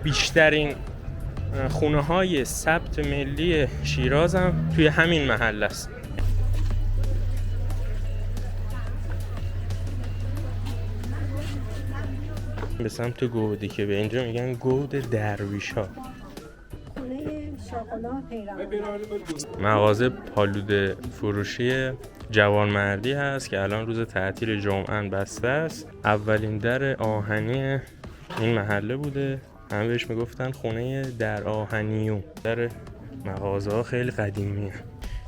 بیشترین خونه های ثبت ملی شیراز هم توی همین محله است. به سمت گودی که به اینجا میگن گود درویش ها. مغازه پالوده فروشی جوانمردی هست که الان روز تعطیل جمعه بسته است. اولین در آهنی این محله بوده. همه بهش میگفتن خونه در آهنیون. در مغازه ها خیلی قدیمیه.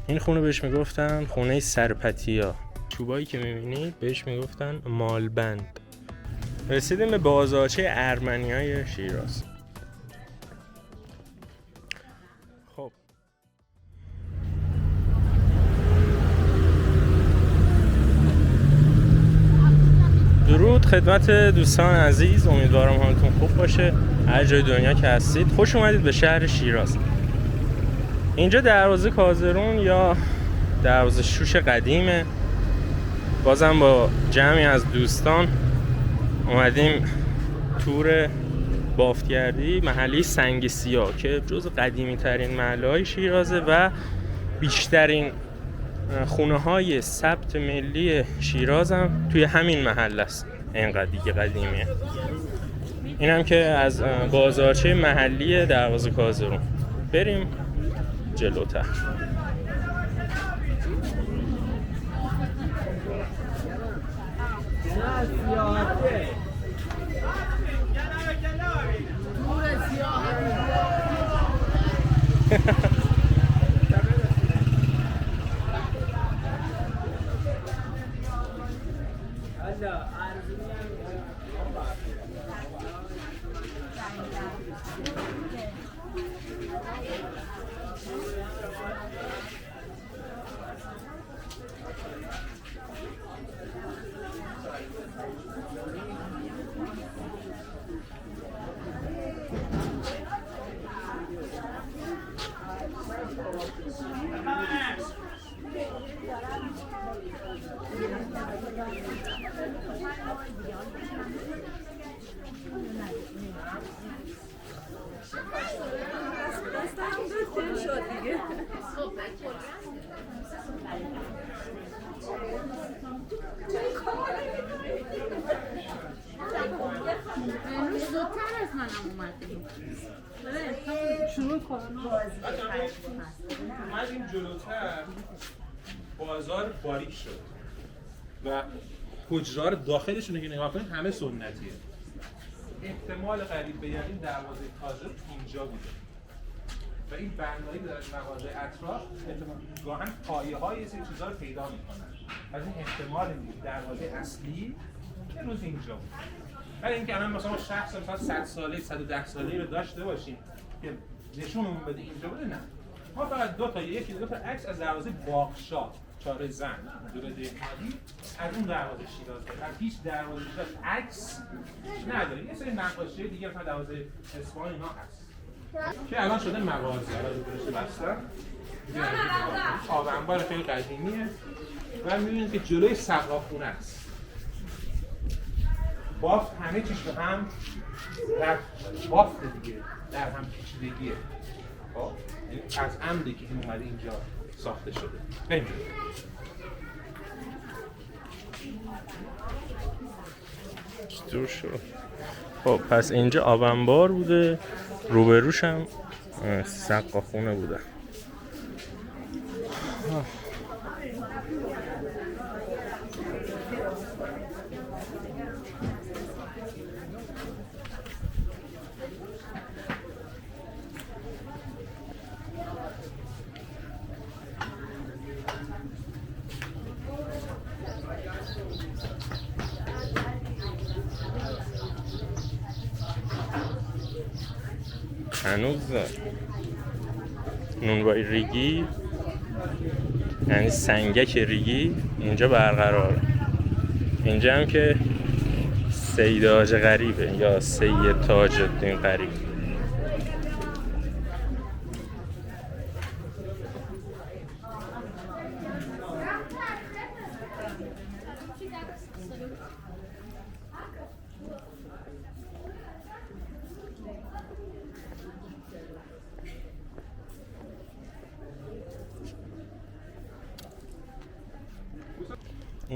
این خونه بهش میگفتن خونه سرپتیا. چوبایی که میبینید بهش میگفتن مالبند. رسیدیم به بازارچه ارمنیای شیراز. خب درود خدمت دوستان عزیز، امیدوارم حالتون خوب باشه هر جای دنیا که هستید. خوش اومدید به شهر شیراز. اینجا دروازه کازرون یا دروازه شوش قدیمه. بازم با جمعی از دوستان اومدیم تور بافتگردی محله سنگ سیاه که جز قدیمی ترین محله های شیرازه و بیشترین خونه های ثبت ملی شیراز هم توی همین محله است. اینقدر دیگه قدیمیه. این هم که از بازارچه محلی دروازه کازرون. بریم جلوتر. این جلوتر بازار باریک شد و حجرات داخلشون که نگاه کنید همه سنتیه. احتمال قریب به یقین دروازه تازه اینجا بوده و این بندایی در مغازه اطراف گاهن پایه های یه سری چیزا رو پیدا میکنن. از این احتمال میگیم دروازه اصلی یه روز اینجا بود. ولی اینکه الان مثلا شخص مثلا 100 ساله 110 ساله رو داشته باشیم که نشونمون بده اینجا بوده، نه. ما فقط دو تا عکس از دروازه باغشاه چاره زن دور دهمالی از اون دروازه شیراز داریم. از هیچ دروازه شیراز عکس نداریم. یه سری نقاشی دیگه مثلا دروازه اصفهان اینا هست که الان شده مغازه. الان درست بستن. آب انبار خیلی قدیمیه و می‌بینید که جلوی سقاخونه است. بافت همه چیش به هم بافت دیگه در هم پیچیدگیه. خب از عمدی که این اومده اینجا ساخته شده. بریم. دور شد. خب پس اینجا آب انبار بوده، روبروش هم سقاخونه بوده. هنوز نونوای ریگی یعنی سنگک ریگی اینجا برقراره. اینجا هم که سید حاج غریبه یا سید تاج الدین غریب.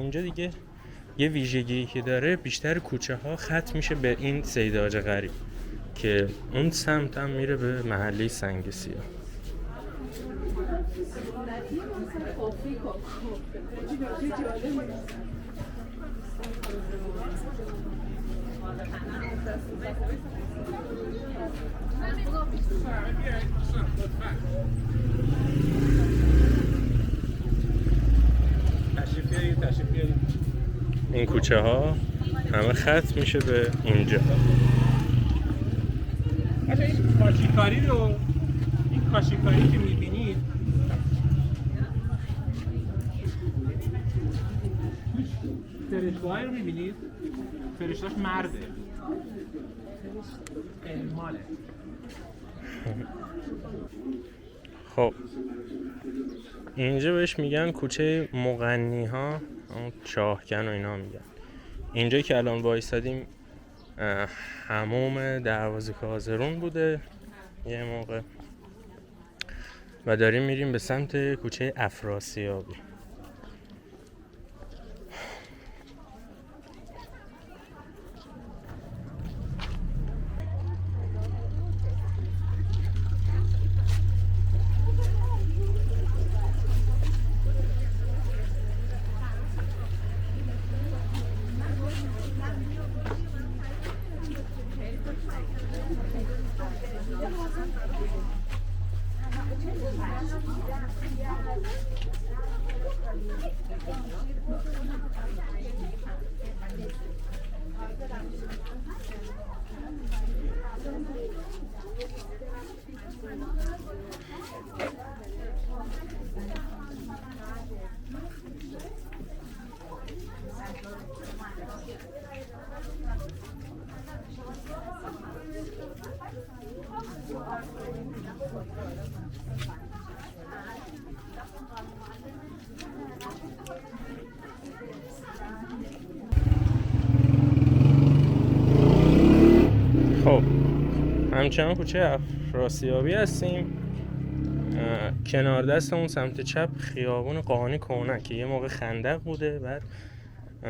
اینجا دیگه یه ویژگی که داره بیشتر کوچه ها ختم میشه به این سیدآج غریب که اون سمت هم میره به محله سنگ سیاه. این کوچه ها همه ختم میشه به اینجا. این کاشیکاری رو، این کاشیکاری که میبینید فرشته‌ای رو میبینید، فرشته‌اش مرده، ماله. خب اینجا بهش میگن کوچه مغنی ها، اون شاهکن و اینا میگن. اینجا که الان وایسادیم حموم دروازه کازرون بوده یه موقع و داریم میریم به سمت کوچه افراسیابی. خب همچنان کوچه افراسیابی هستیم. کنار دست اون سمت چپ خیابون قانی کهنه که یه موقع خندق بوده، بعد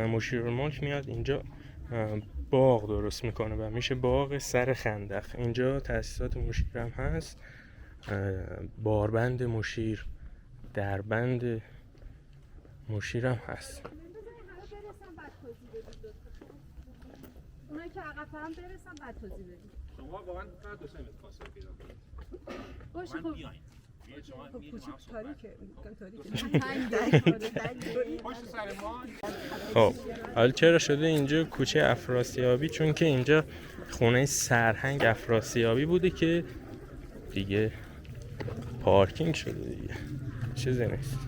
مشیرالملک میاد اینجا باغ درست میکنه و میشه باغ سر خندق. اینجا تأسیسات مشیر هم هست، باربند مشیر، دربند مشیر هم هست. اونایی که عقب هم برسن بعد توضیح بدید. شما واقعا فقط دو سه متر فاصله پیدا کنید. باشه خب. شما کوچیک تاریکه. پشت سر ما. خب حالا چرا شده اینجا کوچه افراسیابی؟ چون که اینجا خونه سرهنگ افراسیابی بوده که دیگه پارکینگ شده دیگه، چیزی نیست.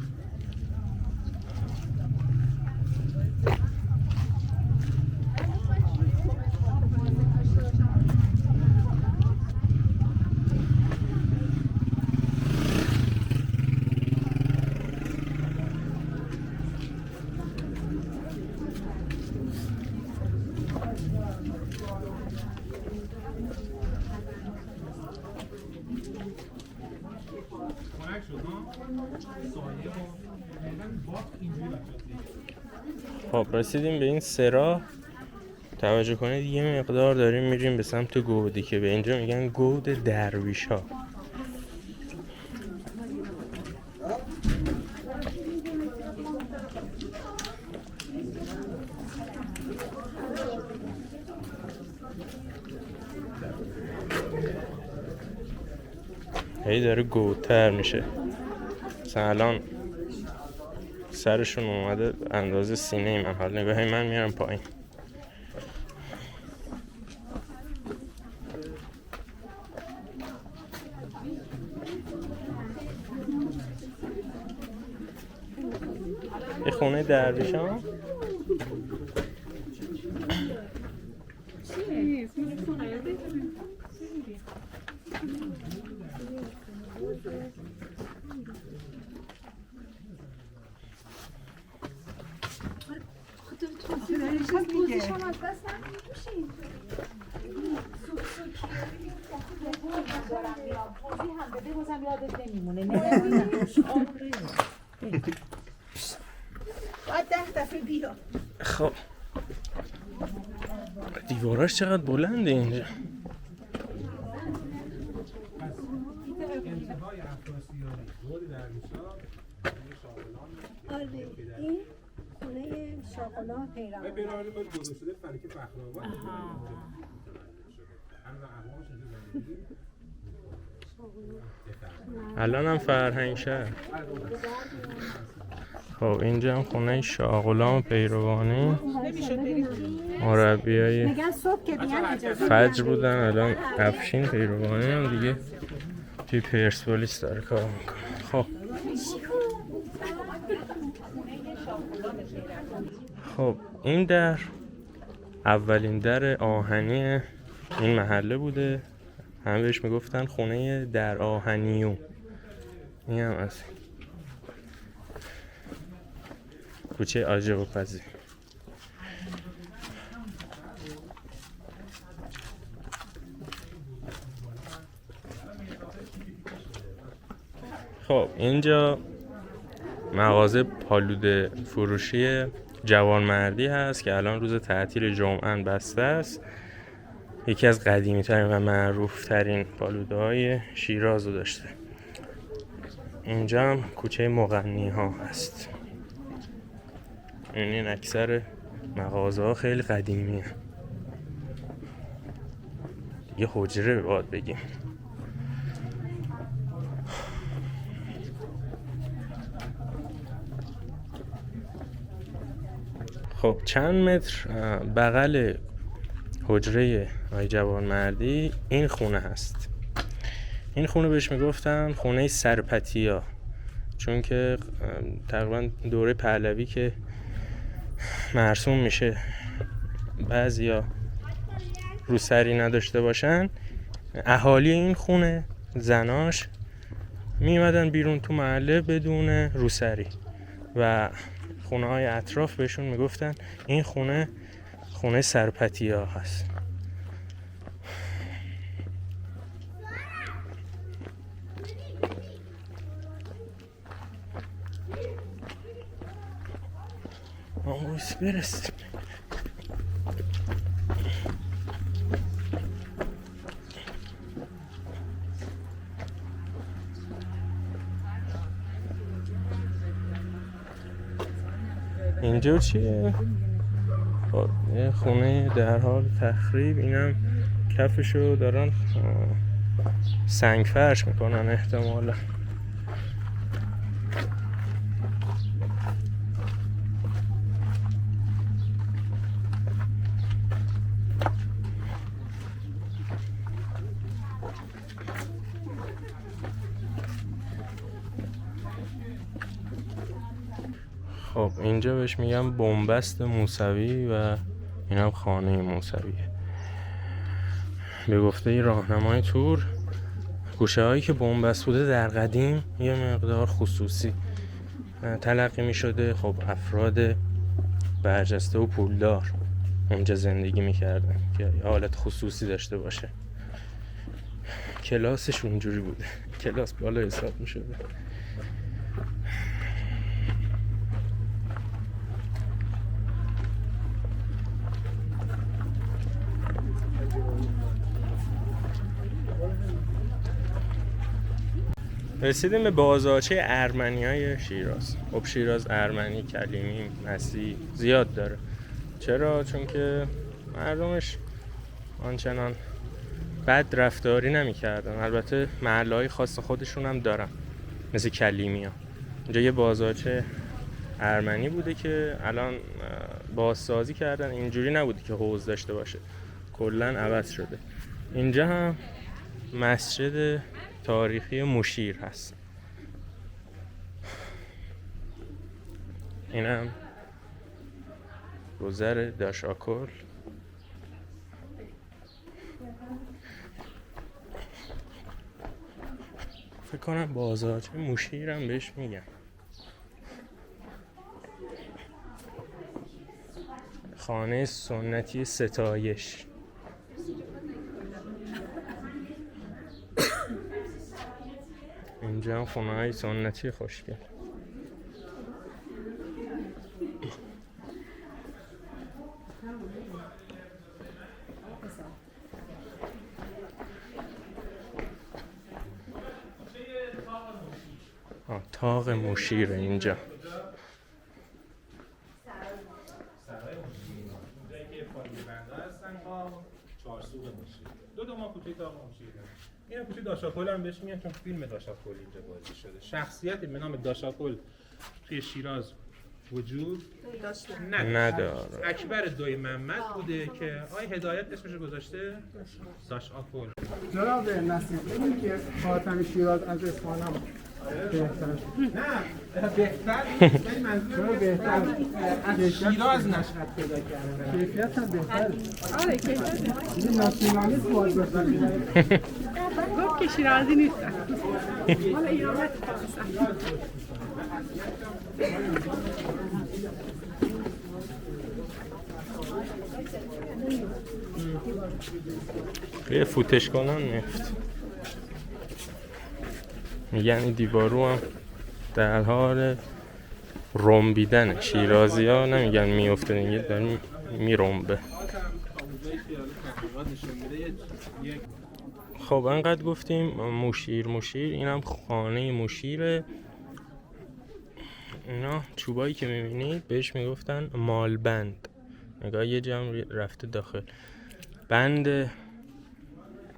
خب رسیدیم به این سرا. توجه کنید یه مقدار داریم میریم به سمت گودی که به اینجا میگن گود درویش ها. هی داره گودتر میشه. مثلا الان سرشون اومده اندازه سینه من، حال نگاهی من میارم پایین. یه خونه درویش ها. باید 10 دفعه خب دیواراش چقدر بلنده اینجا. انتهای افراسیابی دور درویشان آره این خونه شاغلان پیروان بنابراین باید گذاشته فلک فخرآباد هم اقوامش اینجا زندگی الان هم فرهنگ شهر. خب اینجا هم خونه شاغلان و پیروانی، مربیای میگن صبح که بیان اجازه فجر بودن، الان افشین پیروانی هم دیگه توی پرسپولیس داره کار میکنه. خب خب این در اولین در آهنی این محله بوده، همه بهش میگفتن خونه در آهنیون. این هم از کوچه عجب و پذیر. خب اینجا مغازه پالوده فروشی جوانمردی هست که الان روز تعطیل جمعه بسته است. یکی از قدیمی ترین و معروف ترین پالوده های شیراز رو داشته. اینجا هم کوچه مغنی ها هست. این اکثر مغازه ها خیلی قدیمیه. یه حجره باید بگیم. خب چند متر بغل حجره آقای جوانمردی این خونه هست. این خونه بهش میگفتن خونه سرپتیا، چون که تقریبا دوره پهلوی که مرسوم میشه بعضیا روسری نداشته باشن، اهالی این خونه زناش میمدن بیرون تو محله بدون روسری و خونه های اطراف بهشون میگفتن این خونه سرپتیا هست. آموز برست. اینجا چیه؟ خب یه خونه در حال تخریب، اینم کفشو دارن سنگ فرش میکنن احتمالا. خب اینجا بهش میگم بنبست موسوی و این هم خانه موسویه. به گفته راهنمای تور، گوشه هایی که بنبست بوده در قدیم یه مقدار خصوصی تلقی می شده. خب افراد برجسته و پولدار اونجا زندگی میکردن که حالت خصوصی داشته باشه. کلاسش اونجوری بوده، کلاس بالا حساب می شده. رسیدیم به بازارچه ارمنیای شیراز. خب شیراز ارمنی، کلیمی، مسیحی زیاد داره. چرا؟ چون که مردمش آنچنان بد رفتاری نمی کردن. البته محله‌های خاص خودشون هم دارن مثل کلیمی ها. اینجا یه بازارچه ارمنی بوده که الان بازسازی کردن. اینجوری نبوده که حوض داشته باشه، کلاً عوض شده. اینجا هم مسجد تاریخی مشیر هست. اینم گذر داشاکل. فکر کنم بازارچه مشیرم بهش میگن. خانه سنتی ستایش. اینجا هم خونه های سنتی خوشگل. تاق مشیره اینجا. سرای مشیر اونجایی که پایین بنده هستن ها، چارسوق مشیر. دو ماه کوچه تاق مشیر. این کوچه داشاکل هم بهش میگن چون فیلم داشاکل اینجا بازی شده. شخصیتی به نام داشاکل توی شیراز وجود نداره. اکبر دوی محمد بوده که آقای هدایت اسمش رو گذاشته داشاکل. جناب نصیر بگیم که خاتم شیراز از اصفهان هم بهتر. نه بهتر نیست. منظور بهتر از شیراز نشأت پیدا کرده. کیفیت هم بهتر. آره کیفیت این ناسیونالیسم باید باشه. گفت که شیرازی نیستن. حالا ایران هستن. یه فوتش کنن نفت. میگن این دیوارو هم در حال رنبیدن. شیرازی ها نمیگن میفته، میگه داره میرنبه. خب انقدر گفتیم مشیر اینم خانه مشیره. اینا چوبایی که میبینید بهش میگفتن مالبند. نگاه یه جمع رفته داخل. بند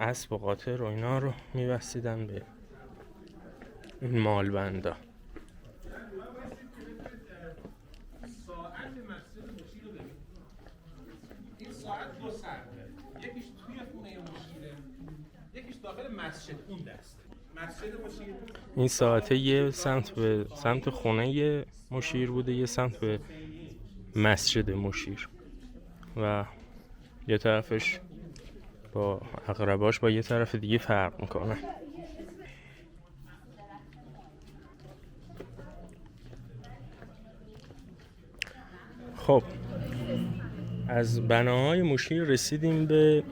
اسب و قاطر و اینا رو میبستیدن به این مالبندا. این ساعت دو سمته، یکیش توی خونه مشیره، یکیش داخل مسجد اون دسته. مسجد مشیر این ساعته یه سمت به سمت خونه مشیر بوده، یه سمت به مسجد مشیر و یه طرفش با اقرباش با یه طرف دیگه فرق میکنه. خب از بناهای مشیر رسیدیم به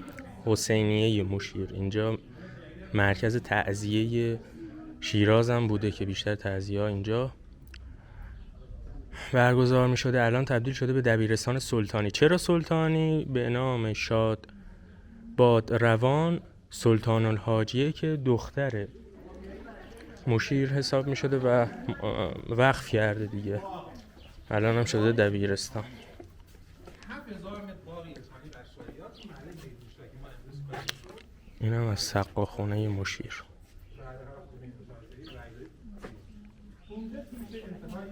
حسینیه مشیر. اینجا مرکز تعزیه شیراز هم بوده که بیشتر تعزیه ها اینجا برگزار می شده. الان تبدیل شده به دبیرستان سلطانی. چرا سلطانی؟ به نام شاد باد روان سلطان الحاجیه که دختر مشیر حساب می شده و وقف کرده دیگه. الان هم شده دبیرستان. 7000 متر باقی خانه بشریات تو محله بیدوشتا که ما امروز کاریم. این هم از سقاخونه مشیر. اونجا میشه انتهای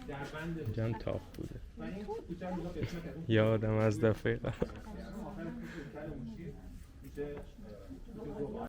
دربند اینجا هم تاق بوده. و این کوچه هم قسمت اون یادم از دفعه آخر کوچه مشیر میشه